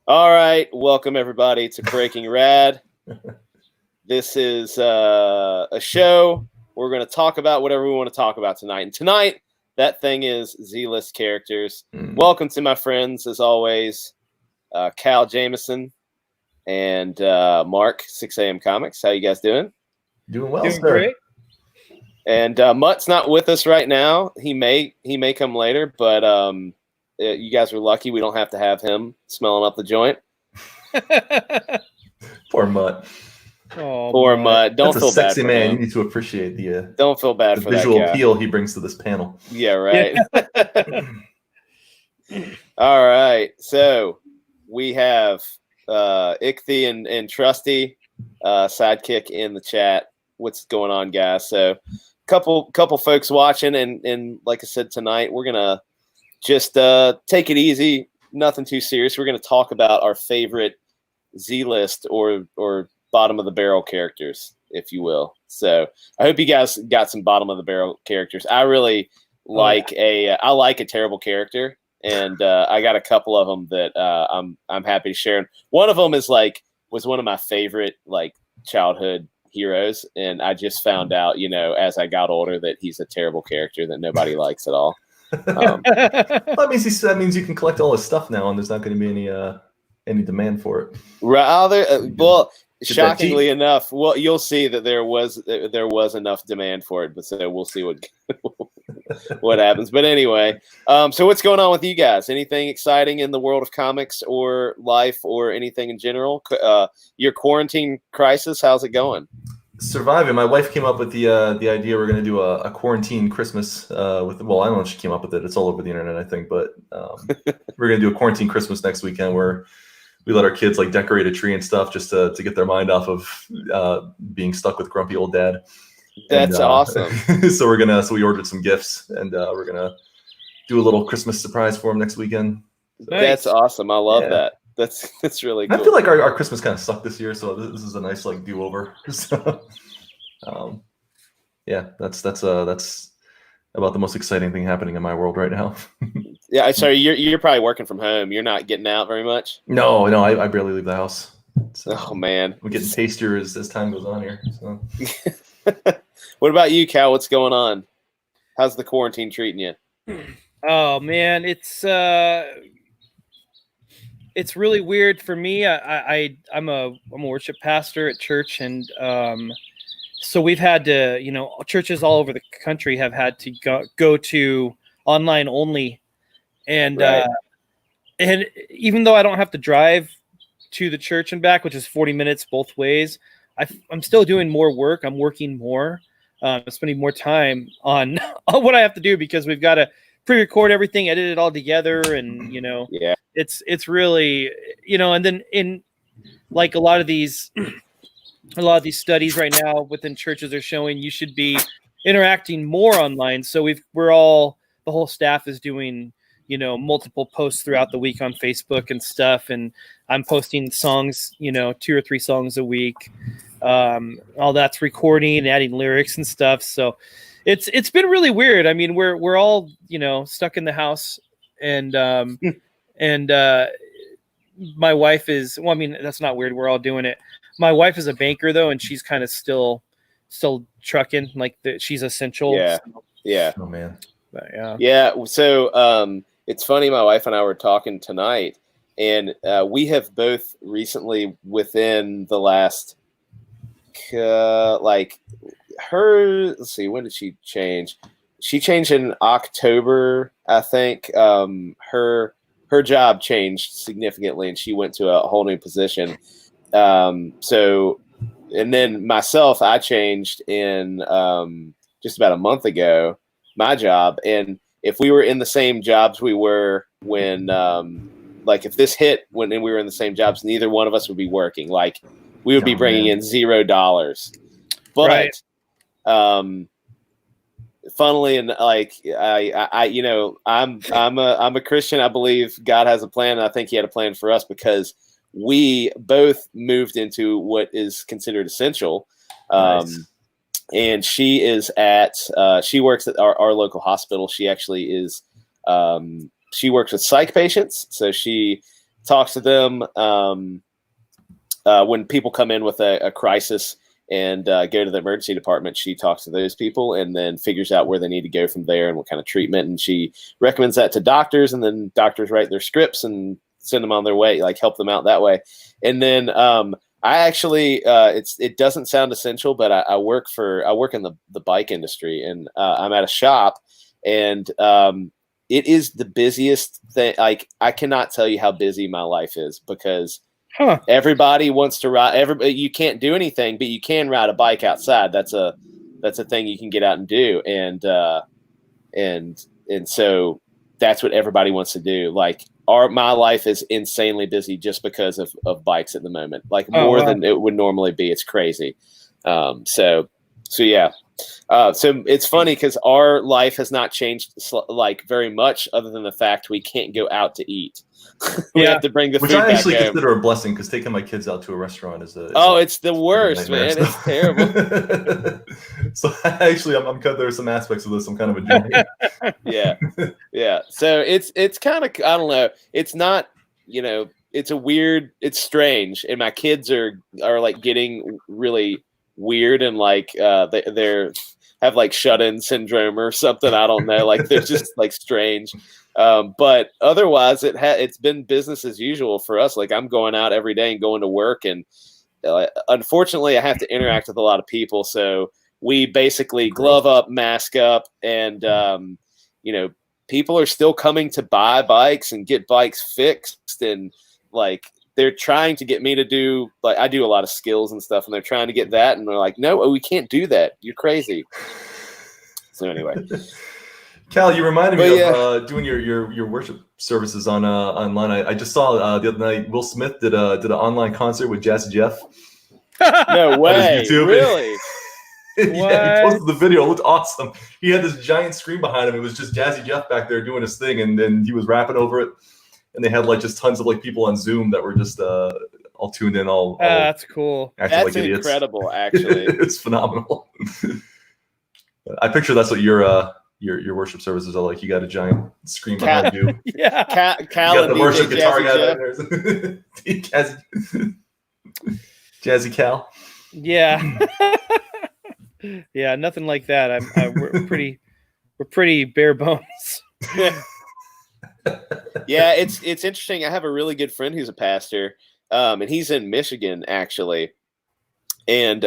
All right, welcome everybody to Breaking Rad. This is a show. We're going to talk about whatever we want to talk about tonight. And tonight, that thing is Z-list characters. Welcome to my friends, as always, Cal Jameson and Mark, 6 a.m. Comics. How you guys doing? Doing well, Doing sir. great. And Mutt's not with us right now. He may come later, but you guys are lucky we don't have to have him smelling up the joint. Poor Mutt. Oh, Poor Mutt. Mutt. Don't That's feel a sexy bad for man. him. You need to appreciate the Don't feel bad for visual that guy. appeal he brings to this panel. Yeah, right. All right. So we have Ichthy and Trusty, sidekick in the chat. What's going on, guys? So couple folks watching, and like I said, tonight we're gonna just take it easy, nothing too serious. We're gonna talk about our favorite Z-list or bottom of the barrel characters, if you will. So I hope you guys got some bottom of the barrel characters. I really like I like a terrible character, and I got a couple of them that I'm happy to share. And one of them is was one of my favorite childhood heroes, and I just found out, as I got older, that he's a terrible character that nobody likes at all. Well, that means you can collect all his stuff now, and there's not going to be any demand for it. Right. Well, Get shockingly enough, well, you'll see that there was enough demand for it, but so we'll see what happens. But anyway, so what's going on with you guys? Anything exciting in the world of comics or life or anything in general? Your quarantine crisis, how's it going? Surviving. My wife came up with the idea we're going to do a quarantine Christmas with. Well, I don't know if she came up with it. It's all over the internet, I think. But we're going to do a quarantine Christmas next weekend where we let our kids decorate a tree and stuff just to get their mind off of being stuck with grumpy old dad. That's awesome. So we ordered some gifts, and we're gonna do a little Christmas surprise for him next weekend. Nice. That's awesome. I love that. That's really cool. I feel like our Christmas kind of sucked this year, so this is a nice do-over. So, yeah, that's about the most exciting thing happening in my world right now. Yeah, sorry, you're probably working from home. You're not getting out very much. No, I barely leave the house. So oh man, we're getting tastier as time goes on here. So. What about you, Cal? What's going on? How's the quarantine treating you? Oh man, it's really weird for me. I'm a worship pastor at church, and so we've had to, churches all over the country have had to go to online only, and Right. And even though I don't have to drive to the church and back, which is 40 minutes both ways, I'm still doing more work. I'm working more, spending more time on what I have to do because we've got to pre-record everything, edit it all together, and Yeah. it's really and then in a lot of these studies right now within churches are showing you should be interacting more online. So the whole staff is doing multiple posts throughout the week on Facebook and stuff, and I'm posting songs, 2 or 3 songs a week. All that's recording and adding lyrics and stuff. So it's been really weird. I mean, we're all stuck in the house, and my wife is. Well, I mean, that's not weird. We're all doing it. My wife is a banker though, and she's kind of still trucking. She's essential. Yeah. Yeah. Oh man. But, yeah. Yeah. So it's funny. My wife and I were talking tonight, and we have both recently, within the last let's see, when did she change? She changed in October, I think. Her job changed significantly, and she went to a whole new position. So, and then myself, I changed in just about a month ago, my job. And if we were in the same jobs we were when, if this hit when we were in the same jobs, neither one of us would be working. We would be bringing in $0. But, funnily, and I'm a Christian. I believe God has a plan, and I think He had a plan for us because we both moved into what is considered essential. Nice. And she is she works at our local hospital. She actually is, she works with psych patients. So she talks to them. When people come in with a crisis and go to the emergency department, she talks to those people and then figures out where they need to go from there and what kind of treatment. And she recommends that to doctors, and then doctors write their scripts and send them on their way, like help them out that way. And then I actually, it doesn't sound essential, but I work in the bike industry, and I'm at a shop, and it is the busiest thing. Like, I cannot tell you how busy my life is, because everybody wants to ride. You can't do anything, but you can ride a bike outside. That's a thing you can get out and do. And so that's what everybody wants to do. Like, my life is insanely busy just because of bikes at the moment, like more than it would normally be. It's crazy. So yeah. So it's funny because our life has not changed like very much, other than the fact we can't go out to eat. We have to bring the food back home. Which I actually consider a blessing, because taking my kids out to a restaurant is it's the worst, man. It's terrible. So actually, there's some aspects of this I'm kind of enjoying. Yeah. So it's kind of, I don't know. It's not, it's strange, and my kids are like getting really weird, and like they're have like shut-in syndrome or something. I don't know. Like, they're just like strange. But otherwise, it's been business as usual for us. Like, I'm going out every day and going to work, and unfortunately, I have to interact with a lot of people. So we basically glove up, mask up, and people are still coming to buy bikes and get bikes fixed, and like, they're trying to get me to do, like, I do a lot of skills and stuff, and they're trying to get that, and they're like, no, we can't do that. You're crazy. So anyway. Cal, you reminded me of doing your worship services on online. I just saw the other night Will Smith did an online concert with Jazzy Jeff. No way, really? Yeah, he posted the video. It looked awesome. He had this giant screen behind him. It was just Jazzy Jeff back there doing his thing, and then he was rapping over it. And they had like just tons of like people on Zoom that were just all tuned in. That's cool. That's like idiots. Incredible, actually. It's phenomenal. I picture that's what your worship services are like. You got a giant screen behind you. Yeah. Cal you got the and worship guitar guy there. Jazzy Cal. Yeah. Yeah, nothing like that. We're pretty bare bones. Yeah, it's interesting. I have a really good friend who's a pastor, and he's in Michigan, actually, and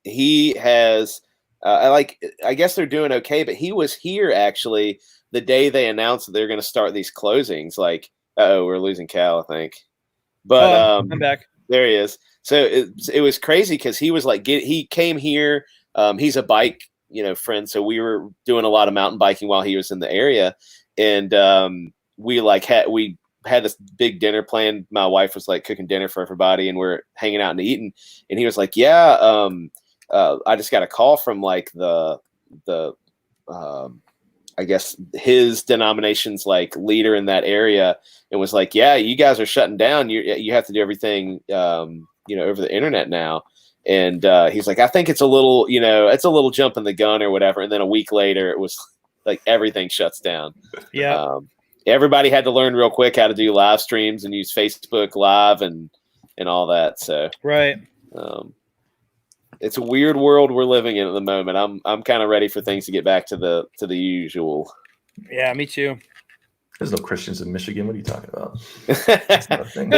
he has I guess they're doing okay, but he was here actually the day they announced that they're going to start these closings. Like, we're losing Cal, I think, but I'm back. There he is. So it was crazy because he was like, he came here. He's a bike friend, so we were doing a lot of mountain biking while he was in the area. And we had this big dinner planned. My wife was like cooking dinner for everybody, and we're hanging out and eating. And he was like, "Yeah, I just got a call from like the I guess his denomination's like leader in that area, and was like, yeah, you guys are shutting down. You have to do everything over the internet now." And he's like, I think it's a little jump in the gun or whatever. And then a week later, it was like everything shuts down. Yeah. Everybody had to learn real quick how to do live streams and use Facebook Live and all that. So right. It's a weird world we're living in at the moment. I'm kind of ready for things to get back to the usual. Yeah, me too. There's no Christians in Michigan. What are you talking about? That's not a thing.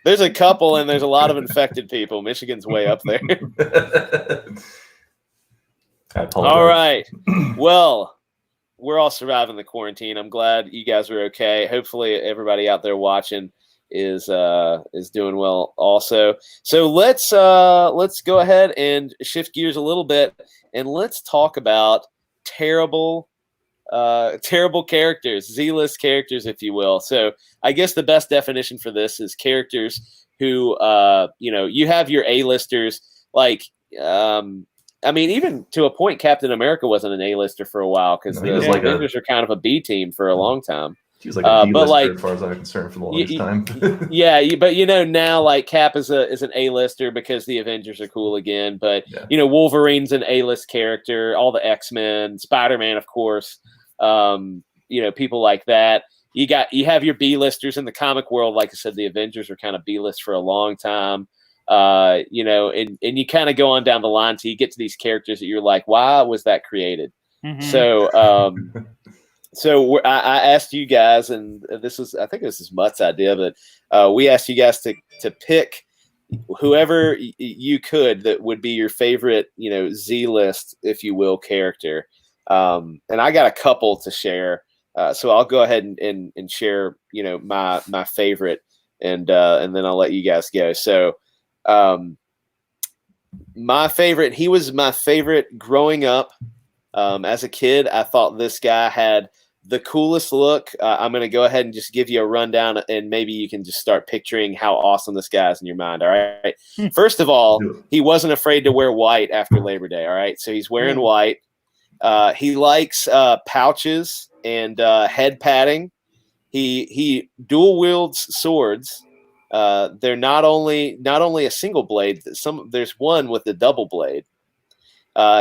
There's a couple, and there's a lot of infected people. Michigan's way up there. I apologize. All right. Well, we're all surviving the quarantine. I'm glad you guys are okay. Hopefully, everybody out there watching is doing well also. So let's go ahead and shift gears a little bit, and let's talk about terrible characters, Z-list characters, if you will. So I guess the best definition for this is characters who, you have your A-listers, like, I mean, even to a point, Captain America wasn't an A-lister for a while, because the Avengers are kind of a B team for a long time. He was like a D-lister as far as I'm concerned for the longest time. Yeah, but now like Cap is an A-lister because the Avengers are cool again. But Wolverine's an A-list character. All the X-Men, Spider-Man, of course. People like that. you have your B-listers in the comic world. Like I said, the Avengers were kind of B-list for a long time. And you kind of go on down the line till you get to these characters that you're like, why was that created? Mhm. So I asked you guys, and I think this is Mutt's idea, but we asked you guys to pick whoever you could that would be your favorite, Z list, if you will, character. And I got a couple to share. So I'll go ahead and share, my favorite, and then I'll let you guys go. So, my favorite, he was my favorite growing up. As a kid, I thought this guy had the coolest look. I'm going to go ahead and just give you a rundown, and maybe you can just start picturing how awesome this guy is in your mind. All right. First of all, he wasn't afraid to wear white after Labor Day. All right. So he's wearing white. He likes pouches and head padding. He dual wields swords. They're not only a single blade. There's one with a double blade.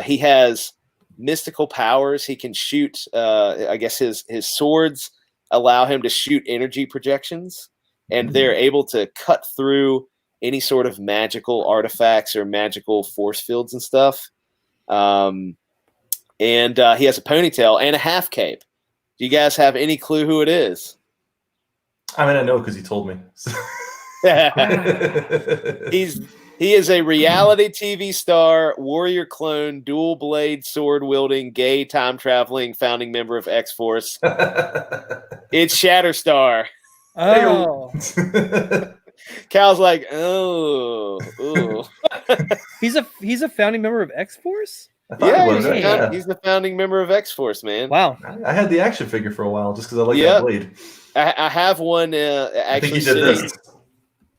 He has mystical powers. He can shoot. I guess his swords allow him to shoot energy projections, and they're able to cut through any sort of magical artifacts or magical force fields and stuff. And he has a ponytail and a half cape. Do you guys have any clue who it is? I mean, I know because he told me. He is a reality TV star, warrior clone, dual blade, sword wielding, gay, time traveling, founding member of X Force. It's Shatterstar. Oh, Cal's like, oh. he's a founding member of X Force. Yeah, he's the founding member of X Force, man. Wow. I had the action figure for a while just because I like that blade. I have one actually. I think he did this.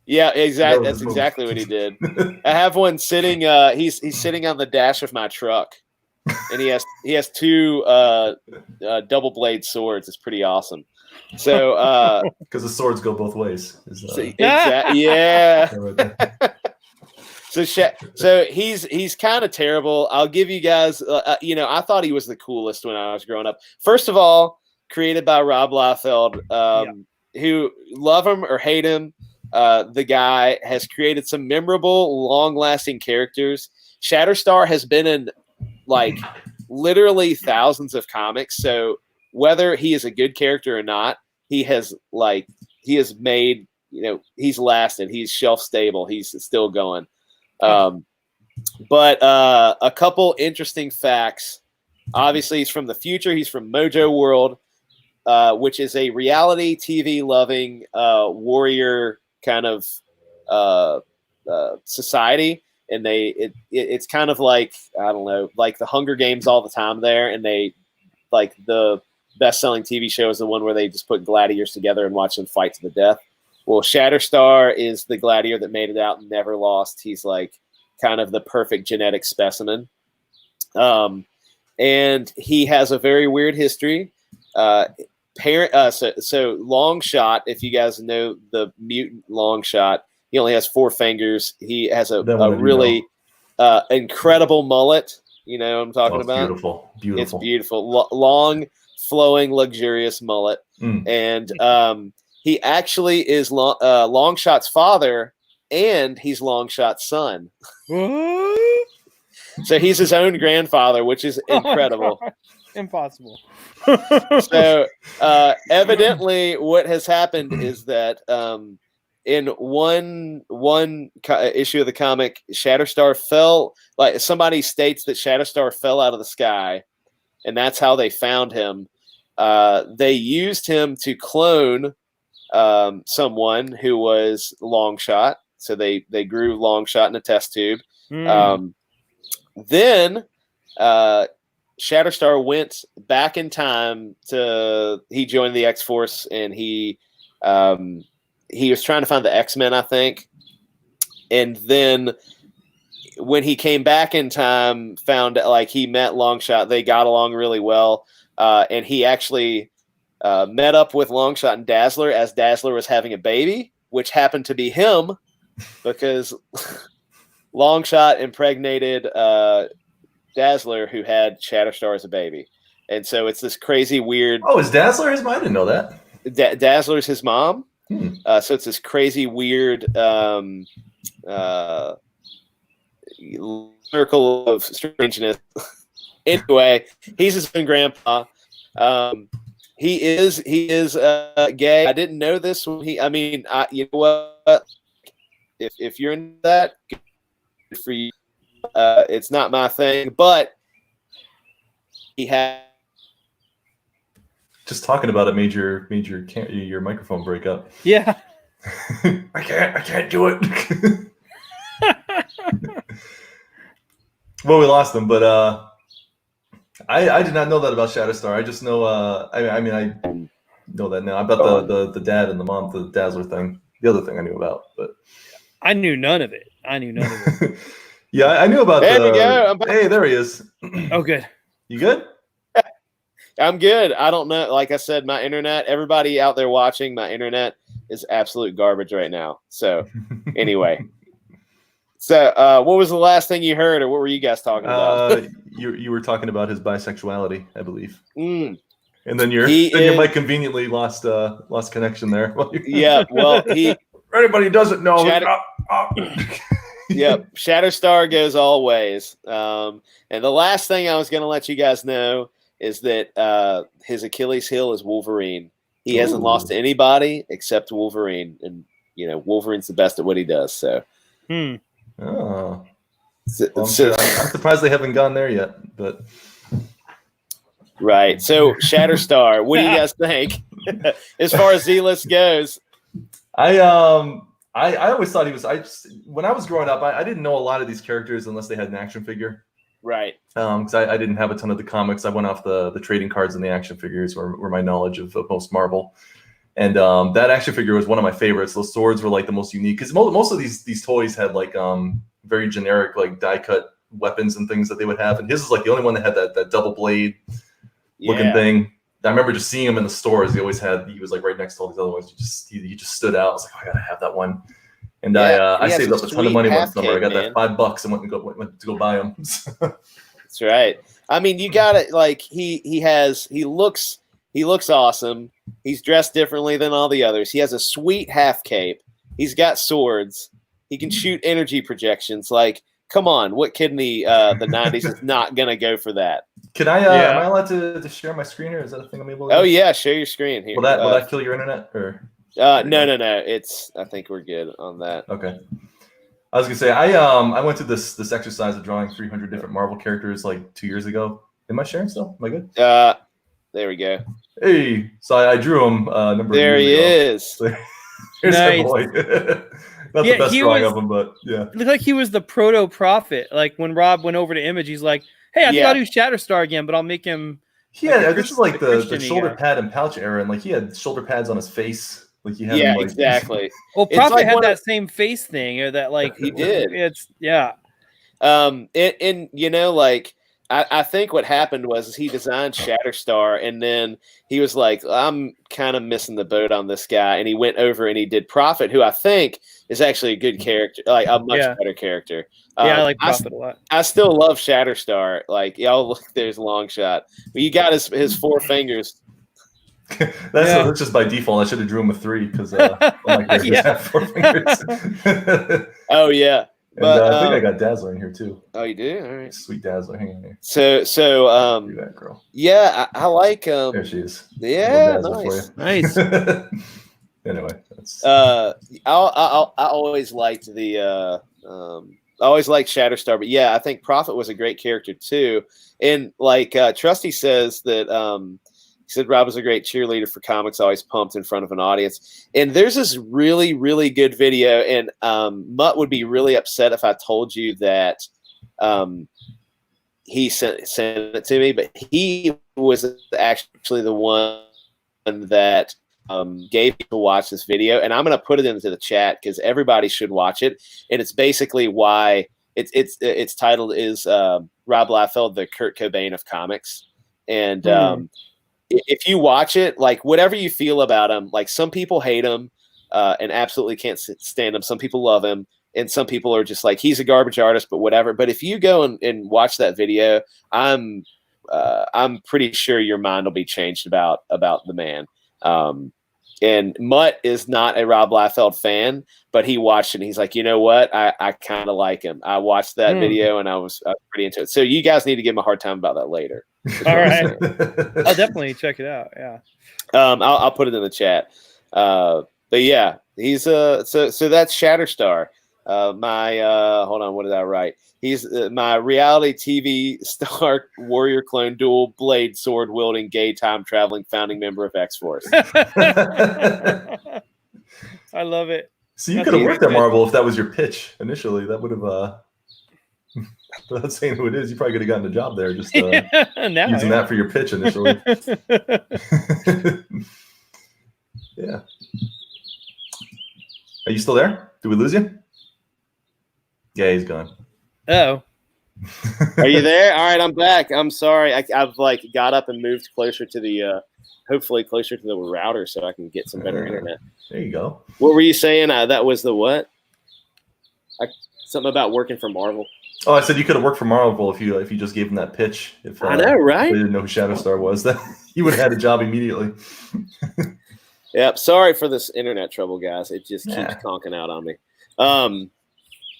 Yeah, exactly. That's exactly what he did. I have one sitting. He's sitting on the dash of my truck, and he has two double blade swords. It's pretty awesome. So because the swords go both ways. Yeah. So he's kind of terrible. I'll give you guys. I thought he was the coolest when I was growing up. First of all, created by Rob Liefeld, who love him or hate him. The guy has created some memorable, long-lasting characters. Shatterstar has been in literally thousands of comics. So whether he is a good character or not, he has made, he's lasted. He's shelf stable. He's still going. But a couple interesting facts. Obviously, he's from the future. He's from Mojo World, which is a reality TV loving warrior kind of society, and it's kind of like, I don't know, like the Hunger Games all the time there, and they like the best-selling TV show is the one where they just put gladiators together and watch them fight to the death. Well, Shatterstar is the gladiator that made it out and never lost. He's like kind of the perfect genetic specimen, and he has a very weird history. So Longshot, if you guys know the mutant Longshot, he only has 4 fingers. He has a really incredible mullet. You know what I'm talking about? Beautiful. It's beautiful. Long, flowing, luxurious mullet. And he actually is Longshot's father, and he's Longshot's son. So he's his own grandfather, which is incredible. Impossible. So evidently what has happened is that in one issue of the comic, Shatterstar fell, like somebody states that Shatterstar fell out of the sky, and that's how they found him. They used him to clone someone who was Longshot. So they grew Longshot in a test tube. Then Shatterstar went back in time he joined the X-Force, and he was trying to find the X-Men, I think. And then when he came back in time, found he met Longshot. They got along really well. And he actually met up with Longshot and Dazzler as Dazzler was having a baby, which happened to be him because Longshot impregnated Dazzler, who had Shatterstar as a baby. And so it's this crazy weird. Oh, is Dazzler his? I didn't know that. Dazzler's his mom. So it's this crazy, weird circle of strangeness. Anyway, he's his own grandpa. He is gay. I didn't know this when you know what? If you're into that, good for you. It's not my thing, but he had. Just talking about it made your microphone break up. Yeah. I can't do it. Well, we lost him, but I did not know that about Shatterstar. I just know I know that now about the dad and the mom, the Dazzler thing. The other thing I knew about, but I knew none of it. Yeah, I knew about there we go. Hey, there he is. Oh, good. You good? I'm good. I don't know. Like I said, my internet, everybody out there watching, my internet is absolute garbage right now. So anyway. So what was the last thing you heard, or what were you guys talking about? You were talking about his bisexuality, I believe. Mm. And then your mic conveniently lost connection there. Yeah, well, for anybody who doesn't know. Yep, Shatterstar goes all ways. And the last thing I was going to let you guys know is that his Achilles heel is Wolverine. He hasn't lost to anybody except Wolverine, and Wolverine's the best at what he does. So, oh, well, I'm surprised they haven't gone there yet. But right, so Shatterstar, what do you guys think as far as Z-List goes? I always thought he was. When I was growing up, I didn't know a lot of these characters unless they had an action figure. Right. Because I didn't have a ton of the comics. I went off the trading cards and the action figures were my knowledge of most Marvel. And that action figure was one of my favorites. Those swords were like the most unique because most of these toys had like very generic like die cut weapons and things that they would have. And his is like the only one that had that double blade looking thing. I remember just seeing him in the stores. He was like right next to all these other ones. He just stood out. I was like, oh, I gotta have that one. And I saved up a ton of money one summer. I got that $5 and went to go buy them. That's right. I mean, you got it. Like he looks awesome. He's dressed differently than all the others. He has a sweet half cape. He's got swords. He can shoot energy projections. Like, come on, what kid in the 90s is not gonna go for that? Can I? Am I allowed to share my screen here? Is that a thing I'm able to? Oh yeah, share your screen here. Will that kill your internet or? No. I think we're good on that. Okay. I was gonna say I went through this exercise of drawing 300 different Marvel characters like 2 years ago. Am I sharing still? Am I good? There we go. Hey, so I drew him a number there of years he ago. is. Here's nice. that boy. Not the best drawing of him, but yeah. Looked like he was the proto prophet. Like when Rob went over to Image, he's like, "Hey, I think I'll do Shatterstar again, but I'll make him." This is like the shoulder pad and pouch era, and like he had shoulder pads on his face. Like he had him, like, exactly. Well, Prophet had that same face thing, or that like he did. And like I think what happened was he designed Shatterstar, and then he was like, I'm kind of missing the boat on this guy, and he went over and he did Prophet, who I think is actually a good character, like a much better character. I like Prophet a lot. I still love Shatterstar. Like, look, there's long shot. But you got his four fingers. That's just by default. I should have drew him with 3 because all my characters have 4 fingers. Oh yeah. But I think I got Dazzler in here too. Oh, you do? All right. Sweet Dazzler, hang on here. So do that, girl. Yeah, I like there she is. Yeah, nice. Anyway, that's I always liked I always liked Shatterstar, but yeah, I think Prophet was a great character too. And like Trusty says that he said Rob was a great cheerleader for comics, always pumped in front of an audience. And there's this really, really good video, and Mutt would be really upset if I told you that he sent it to me, but he was actually the one that gave me to watch this video, and I'm going to put it into the chat because everybody should watch it. And it's basically why its titled is Rob Liefeld, the Kurt Cobain of comics. And if you watch it, like whatever you feel about him, like some people hate him and absolutely can't stand him. Some people love him, and some people are just like, he's a garbage artist, but whatever. But if you go and watch that video, I'm pretty sure your mind will be changed about the man. and Mutt is not a Rob Liefeld fan, but he watched it and he's like, you know what? I kind of like him. I watched that video and I was pretty into it. So you guys need to give him a hard time about that later. All right. I'll definitely check it out. Yeah. I'll put it in the chat. But yeah, he's so that's Shatterstar. Hold on, what did I write? He's my reality TV star warrior clone dual blade sword wielding gay time traveling founding member of X-Force. I love it. So you could have worked at Marvel if that was your pitch initially. That would have without saying who it is, you probably could have gotten a job there just using that for your pitch initially. Yeah. Are you still there? Did we lose you? Yeah, he's gone. Oh. Are you there? All right, I'm back. I'm sorry. I've got up and moved closer to the hopefully closer to the router so I can get some better internet. There you go. What were you saying? That was the what? Something about working for Marvel. Oh, I said you could have worked for Marvel if you just gave him that pitch. If I know, right? They didn't know who Shatterstar was, that you would have had a job immediately. Yep. Sorry for this internet trouble, guys. It just keeps conking out on me.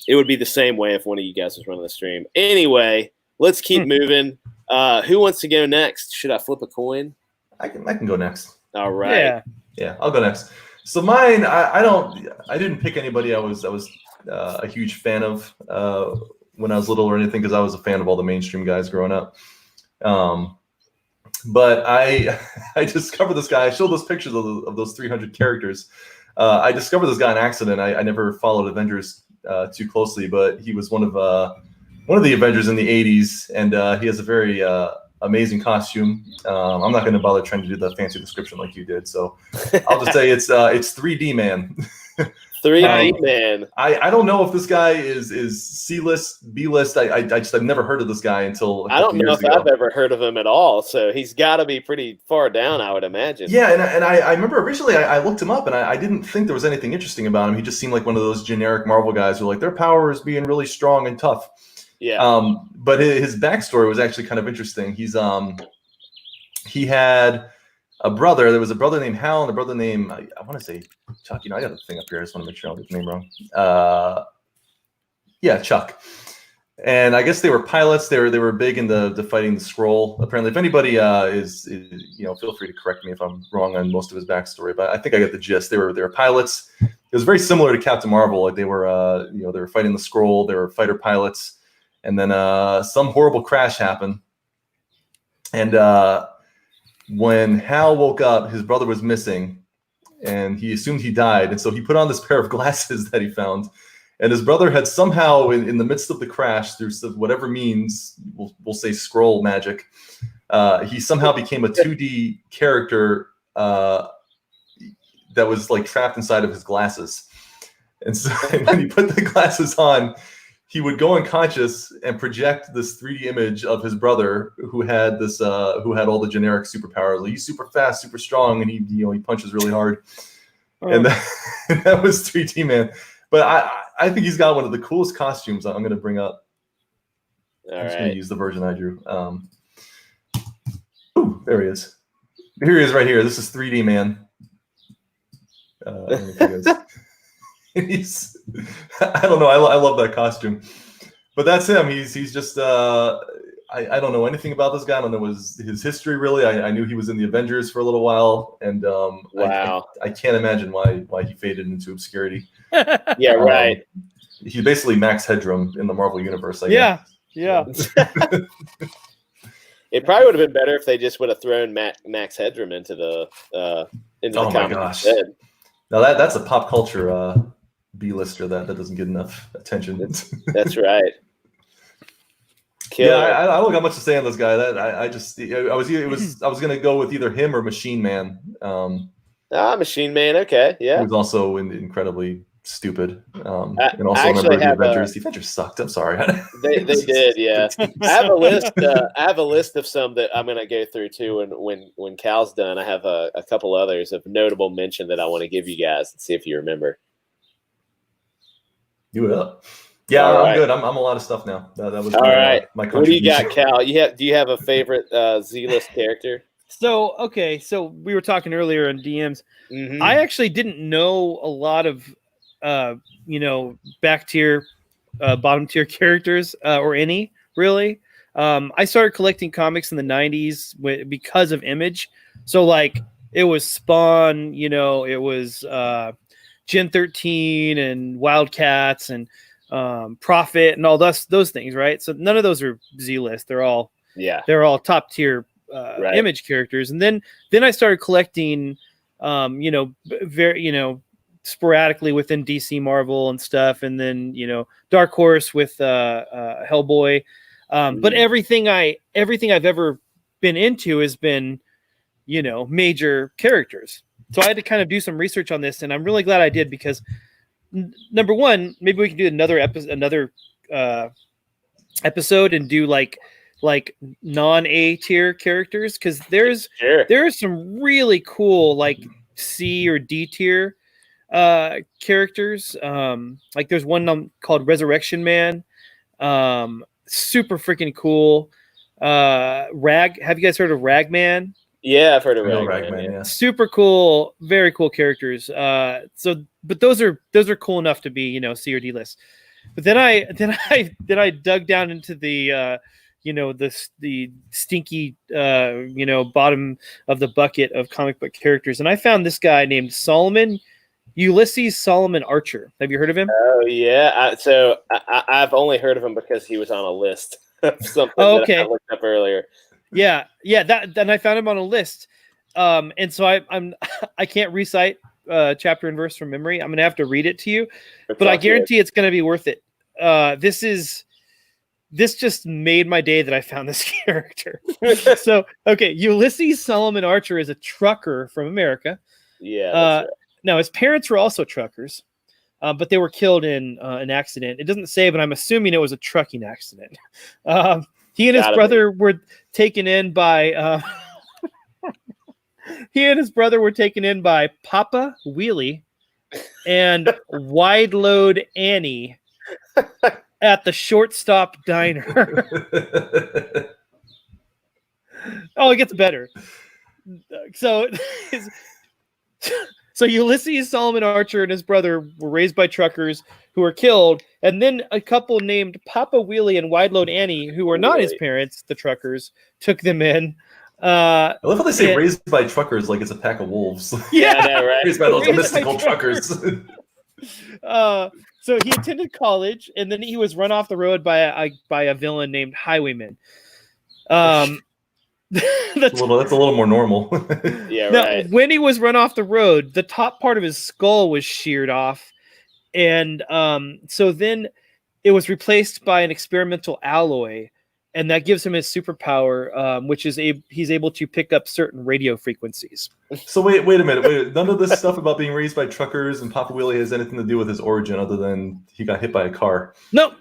It would be the same way if one of you guys was running the stream. Anyway, let's keep moving. Who wants to go next? Should I flip a coin? I can go next. All right. Yeah, I'll go next. So mine, I didn't pick anybody I was a huge fan of when I was little or anything, because I was a fan of all the mainstream guys growing up. But I discovered this guy. I showed those pictures of those 300 characters. I discovered this guy on accident. I never followed Avengers too closely, but he was one of the Avengers in the 80s, and he has a very amazing costume. I'm not going to bother trying to do the fancy description like you did, so I'll just say it's 3D Man. 3D Man. I don't know if this guy is C-list, B-list. I've never heard of this guy until I don't know if I've ever heard of him at all. So he's got to be pretty far down, I would imagine. Yeah, and I remember originally I looked him up and I didn't think there was anything interesting about him. He just seemed like one of those generic Marvel guys who their power is being really strong and tough. Yeah. But his backstory was actually kind of interesting. He had a brother. There was a brother named Hal and a brother named, I want to say Chuck. I got the thing up here. I just want to make sure I don't get the name wrong. Yeah, Chuck. And I guess they were pilots. They were big in the fighting the Skrull. Apparently, if anybody is feel free to correct me if I'm wrong on most of his backstory. But I think I got the gist. They were pilots. It was very similar to Captain Marvel. They were they were fighting the Skrull. They were fighter pilots. And then some horrible crash happened. And when Hal woke up, his brother was missing, and he assumed he died. And so he put on this pair of glasses that he found. And his brother had somehow, in the midst of the crash, through whatever means, we'll say Skrull magic, he somehow became a 2D character that was trapped inside of his glasses. And so when he put the glasses on, he would go unconscious and project this 3D image of his brother who had all the generic superpowers. He's super fast, super strong, and he punches really hard. And that was 3D Man. But I think he's got one of the coolest costumes I'm going to bring up. I'm just going to use the version I drew. Ooh, there he is. Here he is right here. This is 3D Man. I don't know if you guys... I don't know. I love that costume, but that's him. He's just I don't know anything about this guy. I don't know his history really. I knew he was in the Avengers for a little while, and wow, I can't imagine why he faded into obscurity. Yeah, right. He's basically Max Headroom in the Marvel universe. Yeah. It probably would have been better if they just would have thrown Max Headroom into the oh my comic gosh. instead. Now that's a pop culture B-lister that doesn't get enough attention. That's right. Yeah, I don't got much to say on this guy. That I was gonna go with either him or Machine Man. Machine Man. Okay, yeah. He was also incredibly stupid. And also remember the Avengers. The Avengers sucked. I'm sorry. They did. Yeah. I have a list. I have a list of some that I'm gonna go through too. And when Cal's done, I have a couple others of notable mention that I want to give you guys and see if you remember. Do it up. Yeah, I'm good. I'm a lot of stuff now. That was all right. My what do you got, Cal? Do you have a favorite Z-list character? So we were talking earlier in DMs. Mhm. I actually didn't know a lot of, back tier, bottom tier characters, or any really. I started collecting comics in the '90s because of Image. So like it was Spawn, it was Gen 13 and Wildcats and Prophet and all those things, right? So none of those are Z list. They're all top tier Right. Image characters. And then I started collecting, very sporadically within DC, Marvel, and stuff, and then Dark Horse with Hellboy. But everything I've ever been into has been major characters. So I had to kind of do some research on this, and I'm really glad I did because number one, maybe we can do another episode and do like non-A tier characters, because there's some really cool like C or D tier characters. Like there's one called Resurrection Man, super freaking cool. Have you guys heard of Ragman? Yeah, I've heard of Ragman. yeah. Super cool, very cool characters. But those are cool enough to be C or D list. But then I dug down into the the stinky bottom of the bucket of comic book characters, and I found this guy named Ulysses Solomon Archer. Have you heard of him? Oh yeah. I've only heard of him because he was on a list of something that I looked up earlier. Yeah. Then I found him on a list, and so I can't recite chapter and verse from memory. I'm gonna have to read it to you, but I guarantee it's gonna be worth it. This just made my day that I found this character. So Ulysses Solomon Archer is a trucker from America. Yeah. That's right. Now his parents were also truckers, but they were killed in an accident. It doesn't say, but I'm assuming it was a trucking accident. He and his brother were taken in by Papa Wheelie and Wide Load Annie at the Shortstop Diner. Oh, it gets better. So Ulysses Solomon Archer and his brother were raised by truckers who were killed, and then a couple named Papa Wheelie and Wide Load Annie, who were not his parents, the truckers, took them in. I love how they say raised by truckers like it's a pack of wolves. Yeah, I know, right? Raised by those mystical truckers. So he attended college, and then he was run off the road by a villain named Highwayman. That's a little more normal. Yeah, now, right. When he was run off the road, the top part of his skull was sheared off, and so then it was replaced by an experimental alloy, and that gives him his superpower, which is he's able to pick up certain radio frequencies. So wait a minute. None of this stuff about being raised by truckers and Papa Wheelie has anything to do with his origin, other than he got hit by a car. No.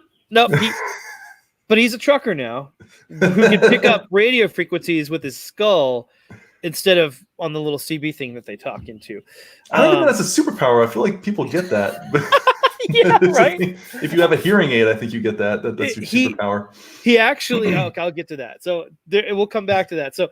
But he's a trucker now who can pick up radio frequencies with his skull instead of on the little CB thing that they talk into. I don't think that's a superpower. I feel like people get that. Yeah, right. If you have a hearing aid, I think you get that. That's your superpower. He actually, I'll get to that. So we'll come back to that. So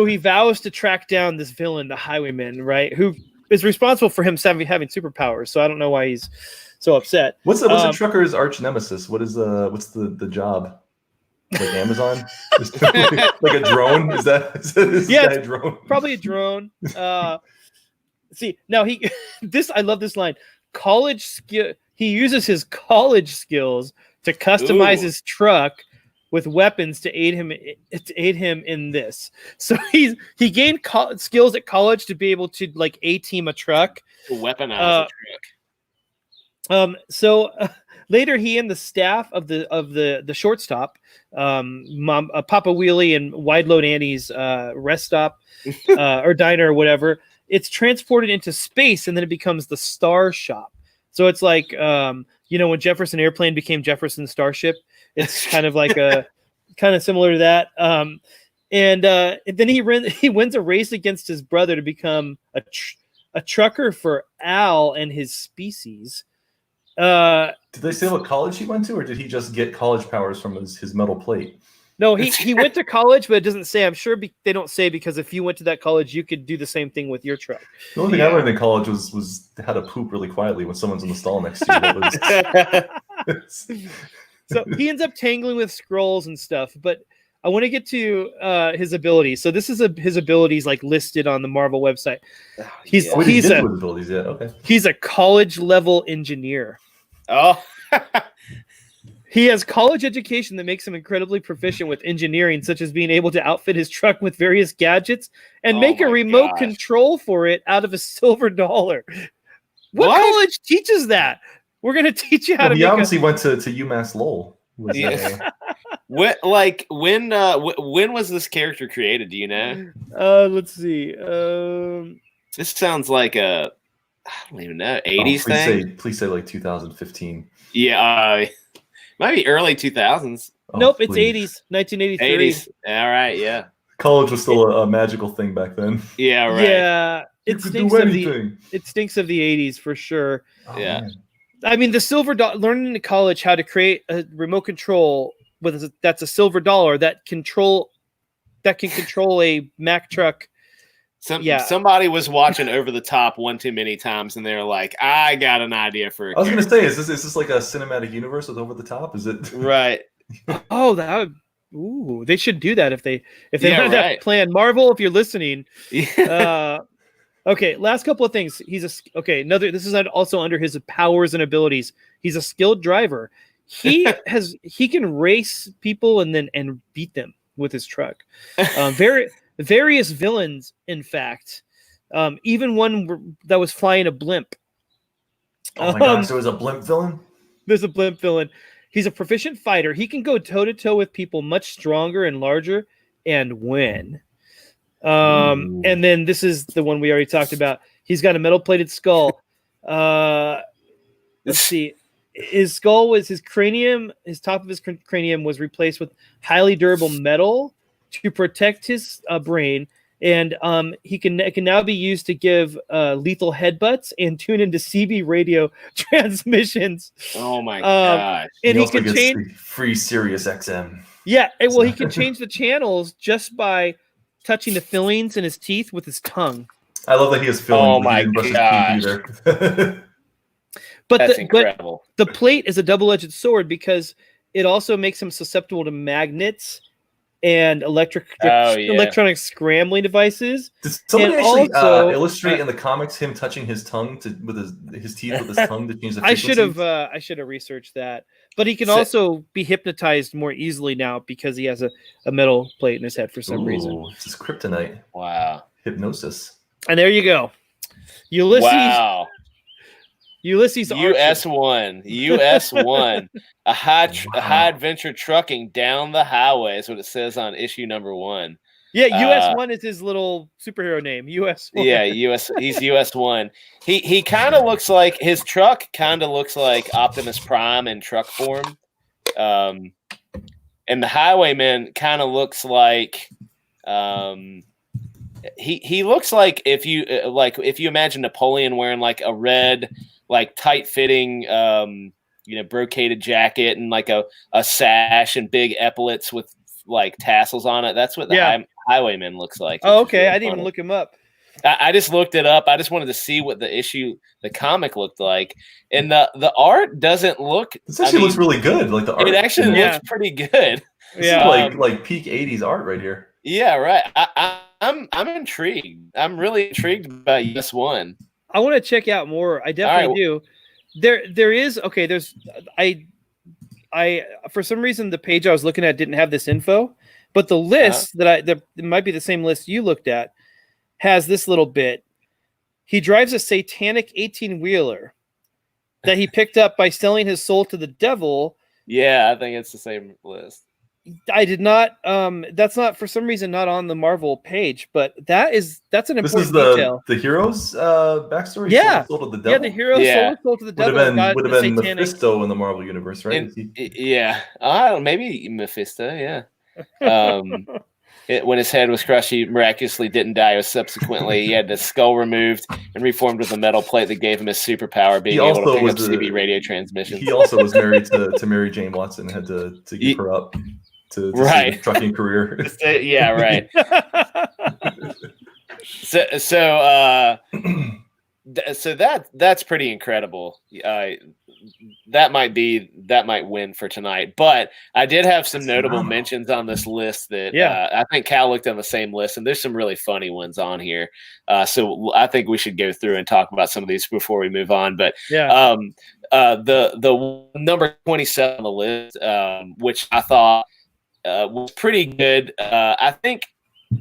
he vows to track down this villain, the Highwayman, right? Who is responsible for him having superpowers. So I don't know why he's so upset. What's the trucker's arch nemesis? What's the job? Like Amazon? Like a drone? Is that a drone? Probably a drone. See, now I love this line. College skill. He uses his college skills to customize his truck with weapons to aid him in this. So he gained skills at college to be able to like A-team a truck, weaponize a truck. Later, he and the staff of the shortstop, Papa Wheelie and Wide Load Annie's rest stop or diner or whatever, it's transported into space, and then it becomes the Star Shop. So it's like when Jefferson Airplane became Jefferson Starship. It's kind of like kind of similar to that. And then he wins a race against his brother to become a trucker for Al and his species. Did they say what college he went to, or did he just get college powers from his metal plate? No, he went to college, but it doesn't say. I'm sure they don't say, because if you went to that college, you could do the same thing with your truck. The only thing I learned in college was how to poop really quietly when someone's in the stall next to you. So he ends up tangling with scrolls and stuff, but I want to get to his abilities. So this is his abilities like listed on the Marvel website. He's abilities, yeah. Okay. He's a college level engineer. Oh. He has college education that makes him incredibly proficient with engineering, such as being able to outfit his truck with various gadgets and make a remote control for it out of a silver dollar. What college teaches that? We're going to teach you how to. He obviously went to UMass Lowell. When was this character created? Do you know? Let's see. This sounds like I don't even know, 80s thing. Please say like 2015. Yeah, might be early 2000s. Nope, it's 80s, 1983. 80s. All right, yeah. College was still a magical thing back then. Yeah, right. Yeah, it stinks of the 80s for sure. Yeah. I mean, the silver dollar. Learning in college how to create a remote control that's a silver dollar that can control a Mack truck. Somebody was watching Over the Top one too many times, and they're like, "I got an idea for." I was going to say, is this like a cinematic universe with Over the Top? Is it right? Oh, they should do that if they have that plan. Marvel, if you're listening. Yeah. Okay, last couple of things. This is also under his powers and abilities. He's a skilled driver. He can race people and beat them with his truck. Various villains, in fact, even one that was flying a blimp. Oh my gosh, there was a blimp villain? There's a blimp villain. He's a proficient fighter. He can go toe-to-toe with people much stronger and larger and win. And then this is the one we already talked about. He's got a metal-plated skull. Let's see. His skull was his cranium. His top of his cranium was replaced with highly durable metal to protect his brain, and it can now be used to give lethal headbutts and tune into CB radio transmissions. Oh my gosh! And he can change free Sirius XM. Yeah, he can change the channels just by touching the fillings in his teeth with his tongue. I love that he has fillings. Oh my gosh! But that's incredible. But the plate is a double-edged sword because it also makes him susceptible to magnets and electronic scrambling devices. Did somebody actually illustrate in the comics him touching his tongue with his teeth with his tongue to change the frequencies? I should have researched that. But he can also be hypnotized more easily now because he has a metal plate in his head for some reason. It's his kryptonite. Wow. Hypnosis. And there you go. Ulysses. Wow. Ulysses US1, a high adventure trucking down the highway is what it says on issue number 1. Yeah, US1 is his little superhero name. US1. Yeah, he's US1. He kind of looks like his truck kind of looks like Optimus Prime in truck form, and the Highwayman kind of looks like he looks like if you imagine Napoleon wearing like a red, like tight fitting brocaded jacket and like a sash and big epaulets with like tassels on it. That's what the Highwayman looks like. Oh, okay. I didn't even look him up. I just looked it up. I just wanted to see what the comic looked like. And the art doesn't look. This actually looks really good. Like the art. It actually looks pretty good. This is like peak 80s art right here. Yeah, right. I'm intrigued. I'm really intrigued by US1. I want to check out more. I definitely do. There's for some reason the page I was looking at didn't have this info, but the list it might be the same list you looked at has this little bit. He drives a satanic 18-wheeler that he picked up by selling his soul to the devil. Yeah, I think it's the same list. I did not. That's not for some reason not on the Marvel page, but that's an important detail. The hero's backstory. Yeah, soul to the devil. Yeah, the hero sold to the devil. Would have been Mephisto in the Marvel universe, right? Maybe Mephisto. Yeah. When his head was crushed, he miraculously didn't die. Subsequently, he had the skull removed and reformed with a metal plate that gave him his superpower, being able to pick up CB radio transmissions. He also was married to Mary Jane Watson and had to give her up. to Right. save his trucking career. Yeah, right. So that's pretty incredible. That might win for tonight. But I did have some notable mentions on this list that I think Cal looked on the same list, and there's some really funny ones on here. So I think we should go through and talk about some of these before we move on. But the number 27 on the list, which I thought was pretty good. I think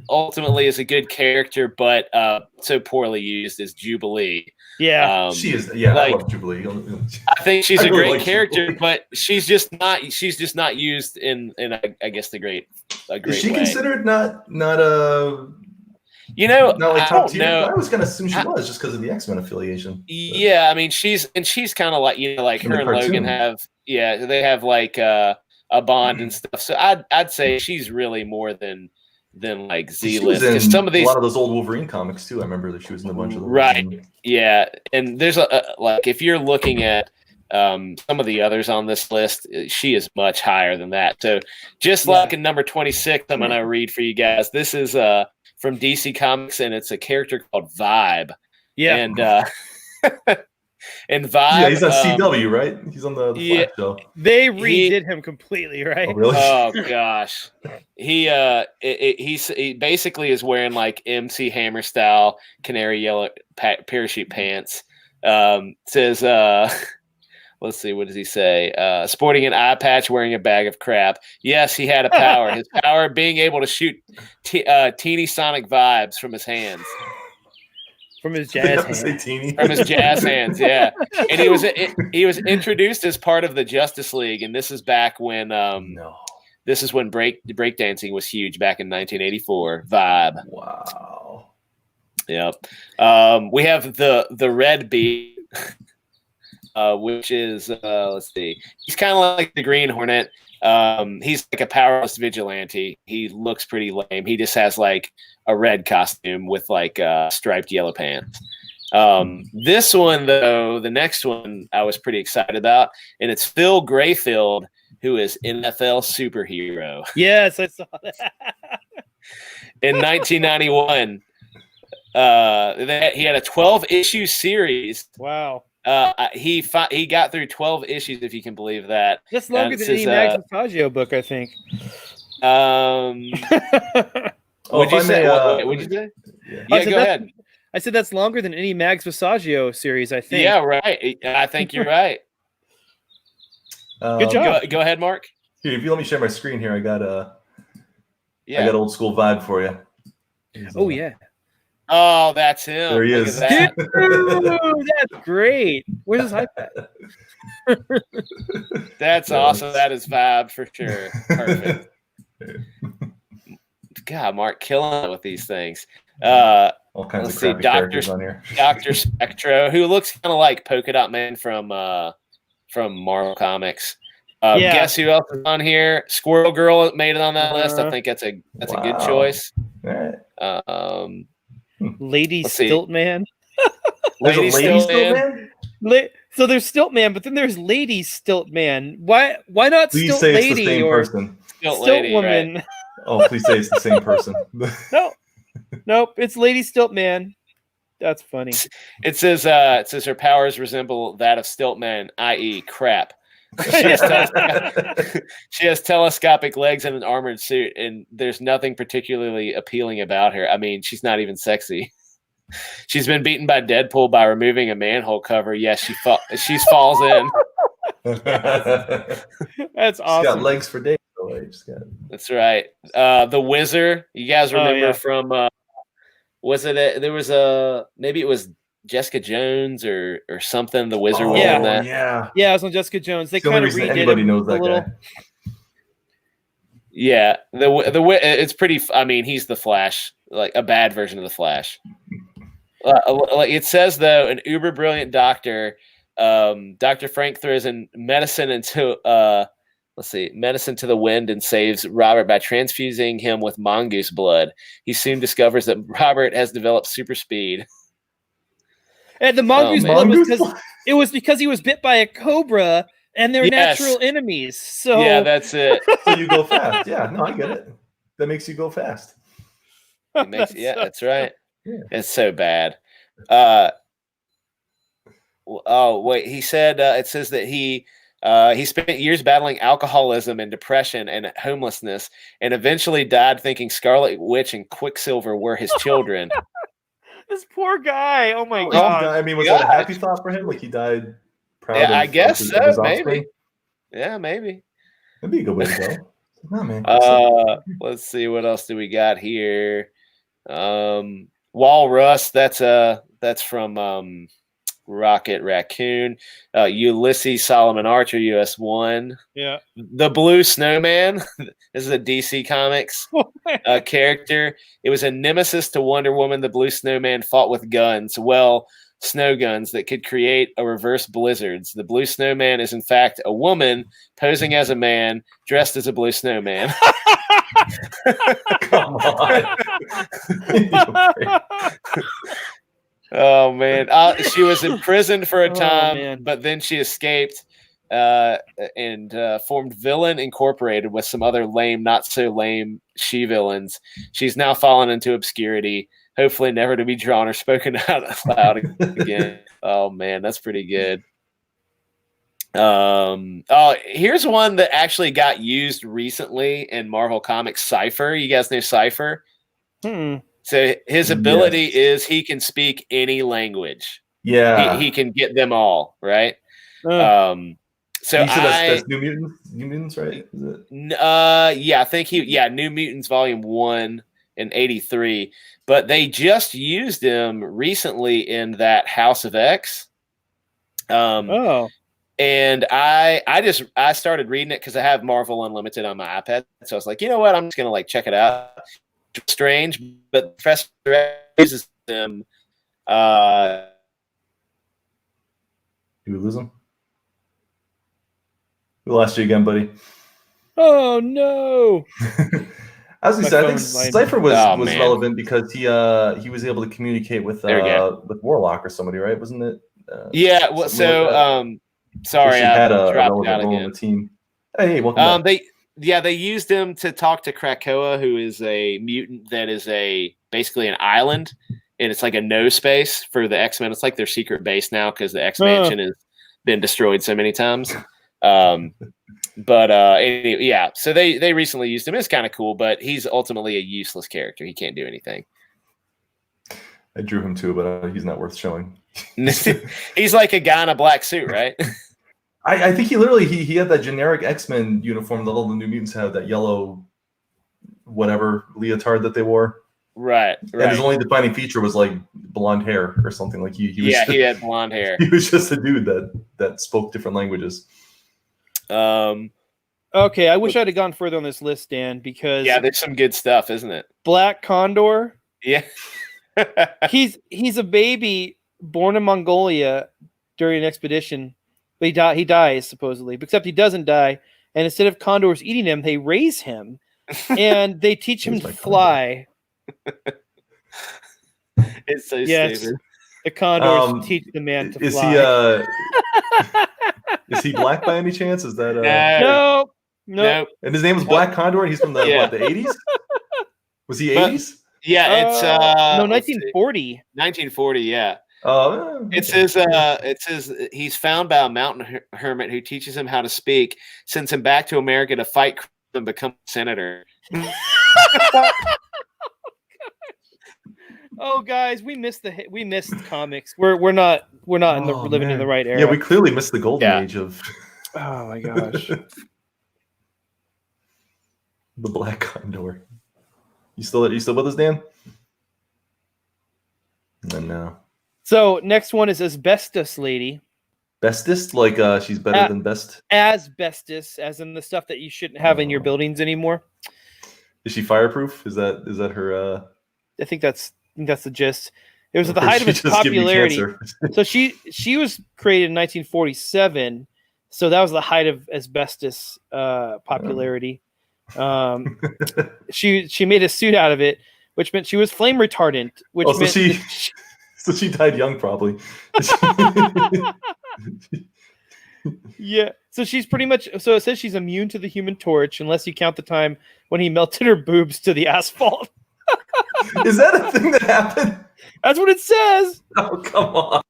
ultimately is a good character, but so poorly used is Jubilee. Yeah, she is. Yeah, I love Jubilee. I think she's a great character, Jubilee. but she's just not used in I guess a great is she way. considered not not like top tier? know. I was gonna assume she was just because of the X-Men affiliation. But. Yeah, I mean she's kind of like like her and Logan have they have like a bond and stuff. So I'd say she's really more than like Z-list, because some of these, a lot of those old Wolverine comics too. I remember that she was in a bunch of them. Right. Yeah, and there's like if you're looking at some of the others on this list, she is much higher than that. So just like in number 26, I'm gonna read for you guys. This is from DC Comics, and it's a character called Vibe. Yeah, and Vibe. Yeah, he's on CW, right? He's on the Flash show. They redid him completely, right? Oh, really? Oh gosh, he basically is wearing like MC Hammer style canary yellow parachute pants. Says let's see, what does he say? Sporting an eye patch, wearing a bag of crap. Yes, he had a power. His power being able to shoot teeny sonic vibes from his hands. From his jazz hands. From his jazz hands, yeah. And he was introduced as part of the Justice League, and this is back when this is when breakdancing was huge back in 1984. Vibe. Wow. Yep. We have the Red Bee, which is let's see. He's kind of like the Green Hornet. He's like a powerless vigilante. He looks pretty lame. He just has like a red costume with like striped yellow pants. This one though, the next one I was pretty excited about, and it's Phil Grayfield, who is NFL superhero. Yes, I saw that. In 1991, he had a 12-issue series. Wow. He got through 12 issues, if you can believe that. That's longer than any Max Passaggio book, I think. What'd you say? What'd you say? Yeah, go ahead. I said that's longer than any Max Passaggio series, I think. Yeah, right. I think you're right. Good job. Go ahead, Mark. Here, if you let me share my screen here, I got old school Vibe for you. Oh yeah. Oh, that's him. There he is. That. Dude, that's great. Where's his iPad? That's awesome. That is Vibe for sure. Perfect. God, Mark, killing it with these things. All kinds of crappy characters on here. Dr. Spectro, who looks kind of like Polka Dot Man from Marvel Comics. Guess who else is on here? Squirrel Girl made it on that list. I think that's a good choice. Right. Lady Stiltman. Lady Stiltman. So there's Stiltman, but then there's Lady Stiltman. Why not Please Stilt say Lady it's the same or person. Stilt Woman? Right? Oh, please say it's the same person. Nope, it's Lady Stiltman. That's funny. It says her powers resemble that of Stiltman, i.e., crap. She has telescopic legs and an armored suit, and there's nothing particularly appealing about her. I mean, she's not even sexy. She's been beaten by Deadpool by removing a manhole cover. Yes, she falls in. That's awesome. She's got legs for days. That's right. The Wizard. You guys remember from? Was it? There was maybe it was Jessica Jones or something. The Wizard was in that. Yeah, it was on Jessica Jones. They kind of redid anybody him knows that little. guy. Yeah, it's pretty. I mean, he's the Flash, like a bad version of the Flash. Like it says though, an uber brilliant doctor, Dr. Frank throws in medicine into medicine to the wind and saves Robert by transfusing him with mongoose blood. He soon discovers that Robert has developed super speed. And the mongoose blood was because he was bit by a cobra and they're Yes. natural enemies. So Yeah, that's it. So you go fast. Yeah, no, I get it. That makes you go fast. It makes, that's right. Yeah. It's so bad. Oh wait, he said it says that he spent years battling alcoholism and depression and homelessness, and eventually died thinking Scarlet Witch and Quicksilver were his children. this poor guy. Oh my He god. died- I mean, was that a happy thought for him? Like he died proud Yeah, of, I guess of so. his Maybe. offspring? Yeah, maybe. That'd be a good way to go. No, man. Let's see what else do we got here. Walrus. That's from Rocket Raccoon. Ulysses Solomon Archer, US1. Yeah. The Blue Snowman. This is a DC Comics character. It was a nemesis to Wonder Woman. The Blue Snowman fought with guns. Well, snow guns that could create a reverse blizzards. The Blue Snowman is in fact a woman posing as a man dressed as a blue snowman. Come on. Oh man, she was imprisoned for a time, man. but then she escaped and formed Villain Incorporated with some other lame, not so lame she-villains. She's now fallen into obscurity, hopefully never to be drawn or spoken out loud again. Oh man, that's pretty good. Here's one that actually got used recently in Marvel Comics. Cypher. You guys know Cypher? So his ability is he can speak any language. Yeah. He can get them all, right? So that's New Mutants. New Mutants, right? Is it? Yeah, I think New Mutants Volume 1 in '83, but they just used him recently in that House of X. And I started reading it because I have Marvel Unlimited on my iPad, so I was like, you know what, I'm just gonna like check it out. It's strange, but Professor X uses them. Did we lose him? We lost you again, buddy. Oh no! As we said, I think Cypher was relevant because he was able to communicate with Warlock or somebody, right? Wasn't it? Yeah. Well, so sorry, she I had a dropped out role again. on the team. Hey, welcome back. They used him to talk to Krakoa, who is a mutant that is basically an island, and it's like a no space for the X-Men. It's like their secret base now because the X-Mansion has been destroyed so many times. Anyway, yeah. So they recently used him. It's kind of cool, but he's ultimately a useless character. He can't do anything. I drew him too, but he's not worth showing. He's like a guy in a black suit, right? I think he literally he had that generic X-Men uniform that all the New Mutants have, that yellow whatever leotard that they wore. Right. And his only defining feature was like blonde hair or something. Like he had blonde hair. He was just a dude that spoke different languages. Okay, I wish I'd have gone further on this list, Dan, because there's some good stuff, isn't it? Black Condor. Yeah. he's a baby born in Mongolia during an expedition. But he dies supposedly, except he doesn't die. And instead of condors eating him, they raise him and they teach him to fly. It's so stupid. The condors teach the man to fly. Is he black by any chance? Is that no? And his name was Black Condor, and he's from the 80s. Was he 80s? Yeah, it's 1940. 1940, yeah. It says he's found by a mountain hermit who teaches him how to speak, sends him back to America to fight and become a senator. Oh, guys, we missed comics. We're not living in the right era. Yeah, we clearly missed the golden age of. Oh my gosh. The Black Condor. You still with us, Dan? No. So next one is Asbestos Lady. Bestest? Like she's better than best? Asbestos, as in the stuff that you shouldn't have in your buildings anymore. Is she fireproof? Is that her? I think that's the gist. It was at the height of its popularity. So she was created in 1947. So that was the height of asbestos popularity. She made a suit out of it, which meant she was flame retardant. Which meant so she died young, probably. Yeah. So she's pretty much. So it says she's immune to the Human Torch unless you count the time when he melted her boobs to the asphalt. Is that a thing that happened? That's what it says. Oh, come on.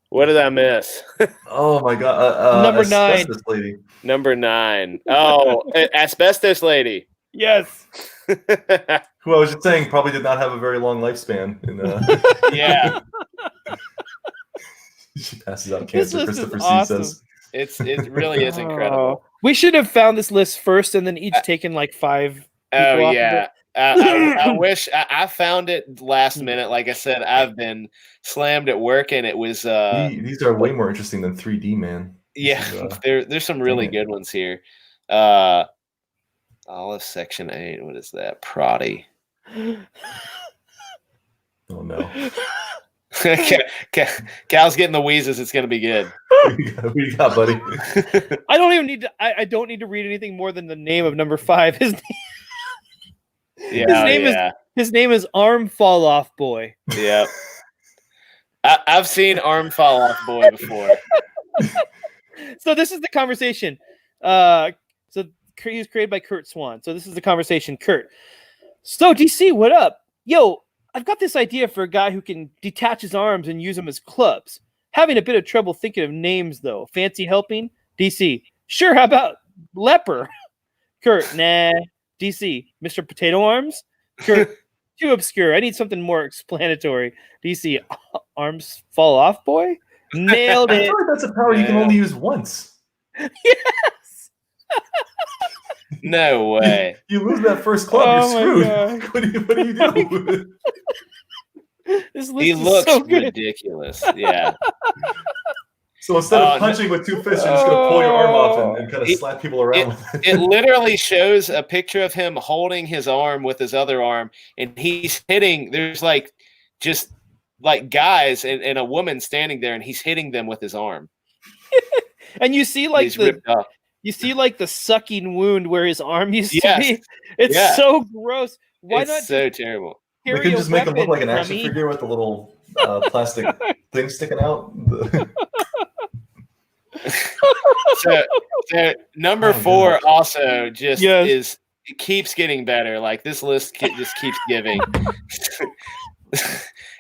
What did I miss? Oh my god. Number 9. Asbestos lady. Number 9. Oh, asbestos lady. Yes. Who I was just saying probably did not have a very long lifespan. Yeah. She passes out This cancer, list is Christopher awesome. C says. It really is incredible. We should have found this list first and then each taken like 5 people Oh off yeah. of I wish I found it last minute. Like I said, I've been slammed at work, and it was. These are way more interesting than 3D, man. Yeah, there's some really good ones here. Olive Section 8. What is that? Proddy. Oh no. Cal's getting the wheezes. It's gonna be good. What do you got, buddy? I don't even need to. I don't need to read anything more than the name of number 5. His name is Arm Fall Off Boy. Yeah. I've seen Arm Fall Off Boy before. So this is the conversation. So he was created by Kurt Swan. So this is the conversation. Kurt. So DC, what up? Yo, I've got this idea for a guy who can detach his arms and use them as clubs. Having a bit of trouble thinking of names though. Fancy helping? DC. Sure, how about Leper? Kurt, nah. DC, Mr. Potato Arms? Kurt, too obscure. I need something more explanatory. DC, Arms Fall Off Boy? Nailed I it. feel like that's a power you can only use once. Yes. No way. You lose that first club, you're screwed. What do you do? This list He is looks so good. ridiculous. Yeah. So instead of punching with 2 fists, you're just going to pull your arm off and kind of slap people around with it. It literally shows a picture of him holding his arm with his other arm, and he's hitting. There's like just like guys and a woman standing there, and he's hitting them with his arm. And you see like He's ripped up. you see like the sucking wound where his arm used to be. It's Yeah. so gross. Why It's not so terrible. We carry can a just make him look weapon, like an action dummy? figure with a little plastic thing sticking out. So number 4 also just Yes. it keeps getting better. Like this list just keeps giving.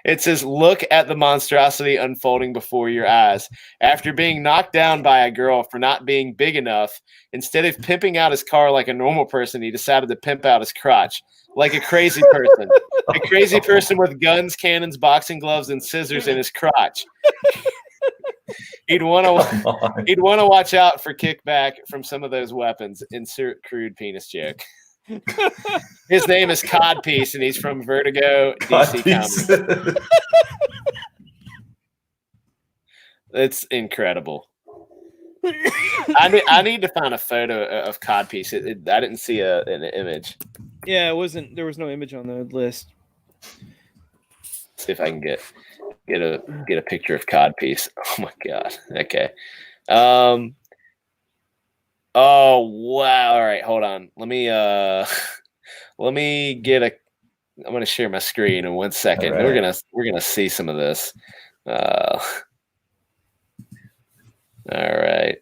It says, look at the monstrosity unfolding before your eyes. After being knocked down by a girl for not being big enough, instead of pimping out his car like a normal person, he decided to pimp out his crotch like a crazy person. A crazy person with guns, cannons, boxing gloves, and scissors in his crotch. He'd want to watch out for kickback from some of those weapons. Insert crude penis joke. His name is Codpiece, and he's from Vertigo DC Comics. It's incredible. I need to find a photo of Codpiece. I didn't see an image. Yeah, it wasn't. There was no image on the list. See if I can get a picture of Codpiece. Oh my god. Okay. Oh wow. All right, hold on. Let me get a. I'm gonna share my screen in 1 second. Right. We're gonna see some of this. All right.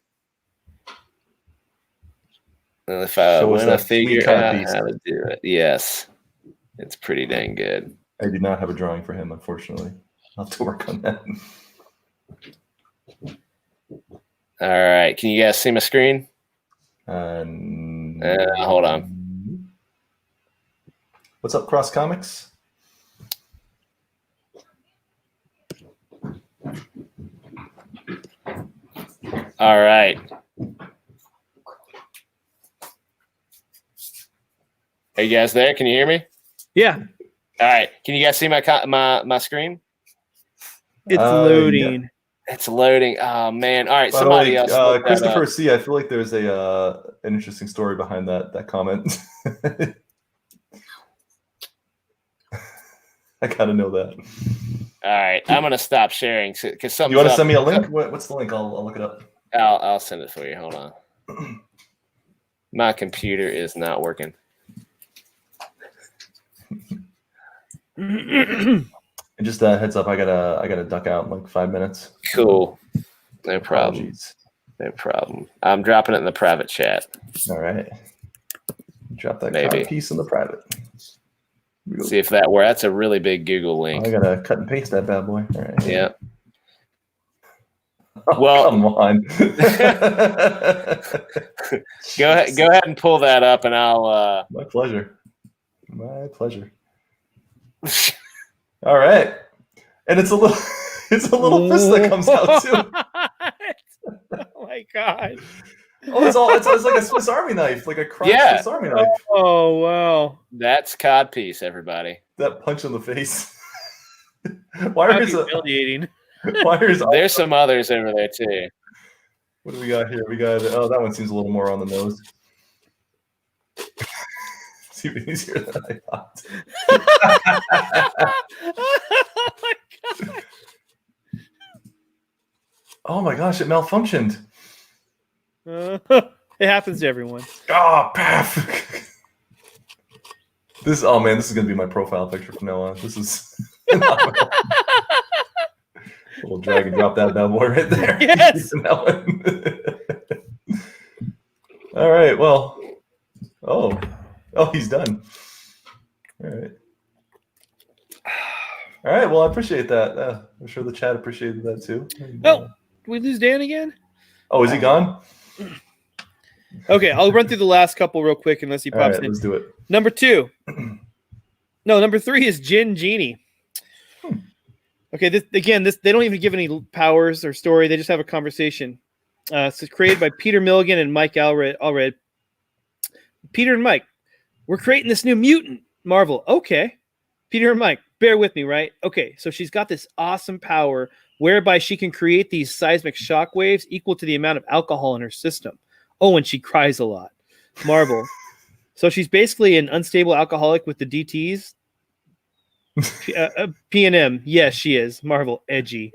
If I want to figure out how to do it, yes, it's pretty dang good. I do not have a drawing for him, unfortunately. I'll have to work on that. All right, can you guys see my screen? Hold on. What's up, Cross Comics? All right. Are you guys there? Can you hear me? Yeah, All right. Can you guys see my screen? it's loading. It's loading. Oh man! All right, By the somebody way, else. look that Christopher up. C. I feel like there's an interesting story behind that comment. I gotta know that. All right, I'm gonna stop sharing because something. You want to send me a link? What's the link? I'll look it up. I'll send it for you. Hold on. My computer is not working. And just a heads up, I gotta duck out in like 5 minutes. Cool. No problem. Apologies. No problem. I'm dropping it in the private chat. All right. Drop that Maybe. card piece in the private. See if that works. That's a really big Google link. I gotta cut and paste that bad boy. All right. Yeah. Oh, well, come on. Go ahead and pull that up, and I'll. My pleasure. My pleasure. All right, and it's a little fist that comes out too. Oh my god! Oh, it's like a Swiss Army knife, like a Swiss Army knife. Oh wow! That's codpiece, everybody. That punch in the face. Humiliating. There's some others over there too. What do we got here? We got that one seems a little more on the nose. It's even easier than I thought. Oh my gosh, it malfunctioned. It happens to everyone. Oh, path. This is gonna be my profile picture from now on. This is little drag and drop that bad boy right there. Yes. All right. Well. Oh, he's done. All right. All right. Well, I appreciate that. I'm sure the chat appreciated that too. Oh, did we lose Dan again? Oh, is he gone? Okay, I'll run through the last couple real quick unless he pops in. Let's do it. Number 2. No, number 3 is Jin Genie. Okay, this they don't even give any powers or story. They just have a conversation. It's created by Peter Milligan and Mike Allred. Peter and Mike, we're creating this new mutant. Marvel, okay. Peter and Mike, bear with me, right? Okay, so she's got this awesome power whereby she can create these seismic shock waves equal to the amount of alcohol in her system. Oh, and she cries a lot. Marvel. So she's basically an unstable alcoholic with the DTs. P&M. Yes, she is. Marvel. Edgy.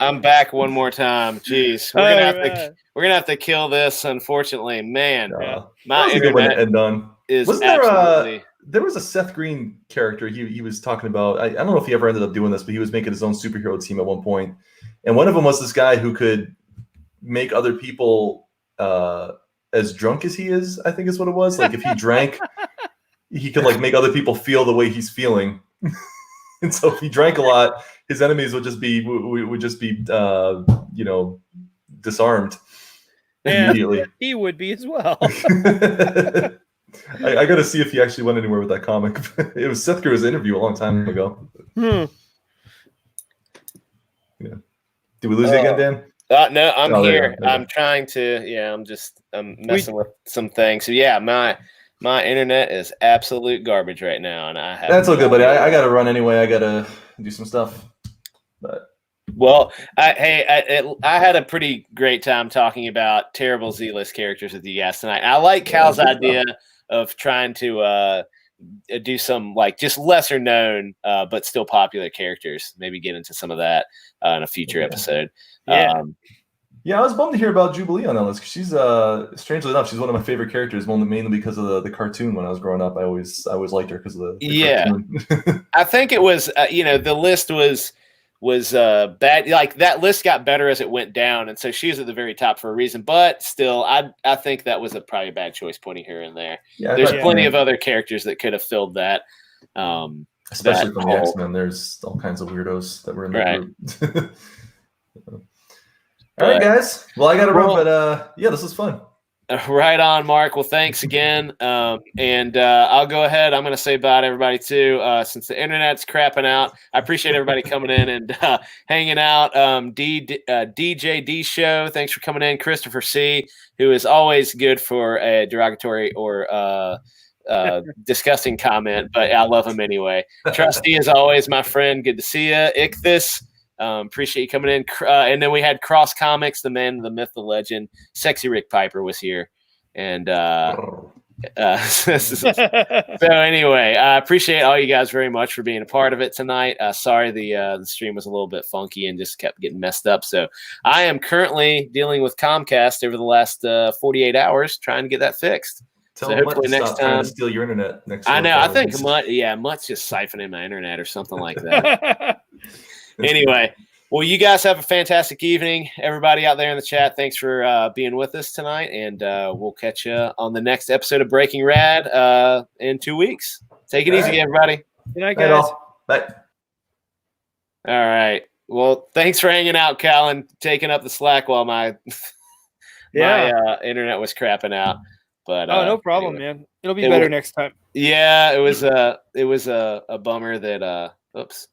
I'm back one more time. Jeez. We're gonna have to kill this, unfortunately. Man, my internet end on. Wasn't absolutely... there was a Seth Green character he was talking about. I don't know if he ever ended up doing this, but he was making his own superhero team at one point. And one of them was this guy who could make other people as drunk as he is, I think is what it was. Like if he drank, he could like make other people feel the way he's feeling. And so if he drank a lot, his enemies would just be disarmed immediately. He would be as well. I got to see if he actually went anywhere with that comic. It was Seth Green's interview a long time ago. Yeah. Did we lose it again, Dan? No, I'm here. I'm trying to. Yeah, I'm messing with some things. So yeah, my internet is absolute garbage right now, and I have. That's all good, buddy. I got to run anyway. I got to do some stuff. But well, I had a pretty great time talking about terrible Z-list characters with you guys tonight. I like Cal's idea of trying to do some like just lesser known but still popular characters. Maybe get into some of that in a future episode. Yeah, I was bummed to hear about Jubilee on that list. She's strangely enough, she's one of my favorite characters, mainly because of the cartoon. When I was growing up, I always liked her because of the cartoon. I think it was the list was bad. Like that list got better as it went down, and so she was at the very top for a reason. But still, I think that was probably a bad choice putting her in there. Yeah, there's plenty of other characters that could have filled that. Especially from the X-Men, there's all kinds of weirdos that were in that group. All right, guys. Well, I got to run, but this was fun. Right on, Mark. Well, thanks again. And I'll go ahead. I'm going to say bye to everybody, too, since the internet's crapping out. I appreciate everybody coming in and hanging out. DJ D Show, thanks for coming in. Christopher C., who is always good for a derogatory or disgusting comment, but I love him anyway. Trusty, as always, my friend. Good to see you. Ichthus. Appreciate you coming in. And then we had Cross Comics, the man, the myth, the legend. Sexy Rick Piper was here. And so anyway, I appreciate all you guys very much for being a part of it tonight. Sorry the stream was a little bit funky and just kept getting messed up. So I am currently dealing with Comcast over the last 48 hours trying to get that fixed. So hopefully next time to steal your internet next time. I know. I think Mutt's just siphoning my internet or something like that. Anyway, Well, you guys have a fantastic evening. Everybody out there in the chat, thanks for being with us tonight, and we'll catch you on the next episode of Breaking Rad in 2 weeks. Take it easy, everybody. Good night, Night guys. all. Bye. All right. Well, thanks for hanging out, Cal, and taking up the slack while my internet was crapping out. But no problem, anyway. man. It'll be better next time. Yeah, it was a bummer that oops.